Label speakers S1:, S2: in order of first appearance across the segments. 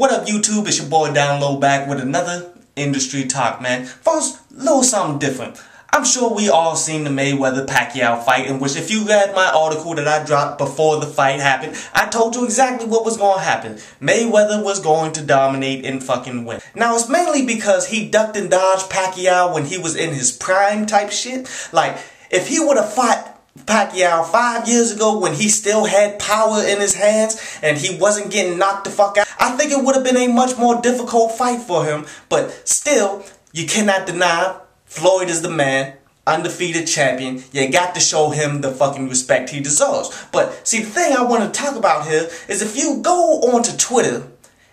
S1: What up, YouTube? It's your boy Down Low back with another industry talk, man. First, little something different. I'm sure we all seen the Mayweather Pacquiao fight, in which if you read my article that I dropped before the fight happened, I told you exactly what was going to happen. Mayweather was going to dominate and fucking win. Now, it's mainly because he ducked and dodged Pacquiao when he was in his prime type shit. Like, if he would have fought Pacquiao 5 years ago when he still had power in his hands and he wasn't getting knocked the fuck out, I think it would have been a much more difficult fight for him. But still, you cannot deny Floyd is the man, undefeated champion. You got to show him the fucking respect he deserves. But see, the thing I want to talk about here is if you go onto Twitter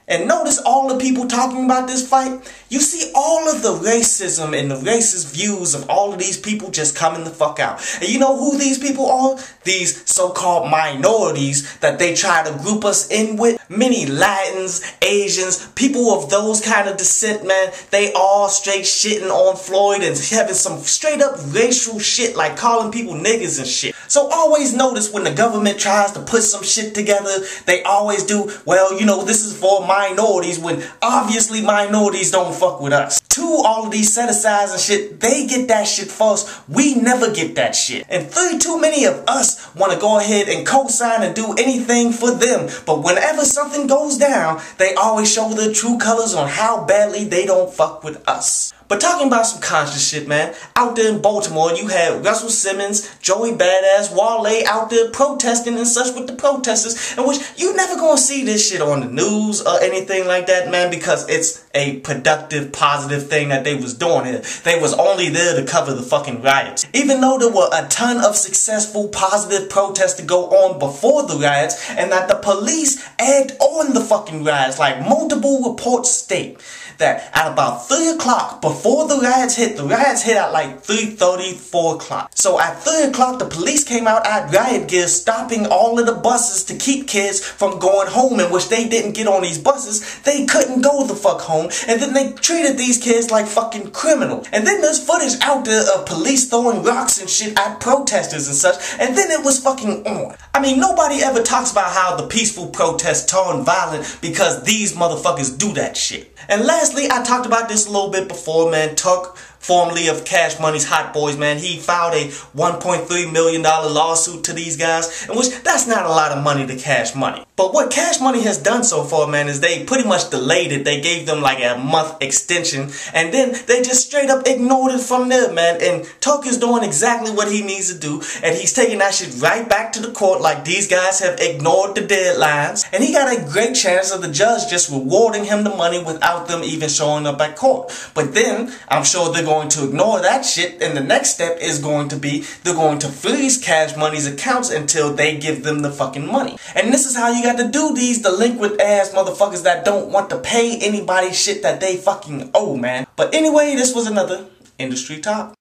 S1: and notice all the people talking about this fight, you see all of the racism and the racist views of all of these people just coming the fuck out. And you know who these people are? These so-called minorities that they try to group us in with. Many Latins, Asians, people of those kind of descent, man, they all straight shitting on Floyd and having some straight up racial shit like calling people niggas and shit. So always notice when the government tries to put some shit together, they always do, well, you know, this is for minorities, when obviously minorities don't fuck with us. All of these set-asides and shit, they get that shit first. We never get that shit. And too many of us want to go ahead and co-sign and do anything for them. But whenever something goes down, they always show their true colors on how badly they don't fuck with us. But talking about some conscious shit, man, out there in Baltimore, you had Russell Simmons, Joey Badass, Wale out there protesting and such with the protesters, in which you never gonna see this shit on the news or anything like that, man, because it's a productive, positive thing that they was doing here. They was only there to cover the fucking riots. Even though there were a ton of successful, positive protests to go on before the riots, and that the police egged on the fucking riots, like multiple reports state that at about 3 o'clock before the riots hit at like 3:30, 4 o'clock. So at 3 o'clock, the police came out at riot gear, stopping all of the buses to keep kids from going home, in which they didn't get on these buses. They couldn't go the fuck home, and then they treated these kids like fucking criminals. And then there's footage out there of police throwing rocks and shit at protesters and such, and then it was fucking on. I mean, nobody ever talks about how the peaceful protests turn violent because these motherfuckers do that shit. And lastly, I talked about this a little bit before, man. Turk, formerly of Cash Money's Hot Boys, man, he filed a $1.3 million lawsuit to these guys, in which that's not a lot of money to Cash Money. But what Cash Money has done so far, man, is they pretty much delayed it. They gave them like a month extension, and then they just straight up ignored it from there, man. And Turk is doing exactly what he needs to do, and he's taking that shit right back to the court like these guys have ignored the deadlines. And he got a great chance of the judge just rewarding him the money without them even showing up at court. But then, I'm sure they're going to ignore that shit, and the next step is going to be they're going to freeze Cash Money's accounts until they give them the fucking money. And this is how you got to do these delinquent ass motherfuckers that don't want to pay anybody shit that they fucking owe, man. But anyway, this was another industry talk.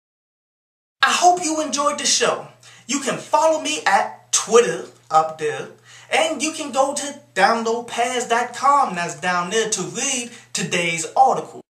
S1: I hope you enjoyed the show. You can follow me at Twitter up there, and you can go to downloadpads.com, that's down there, to read today's article.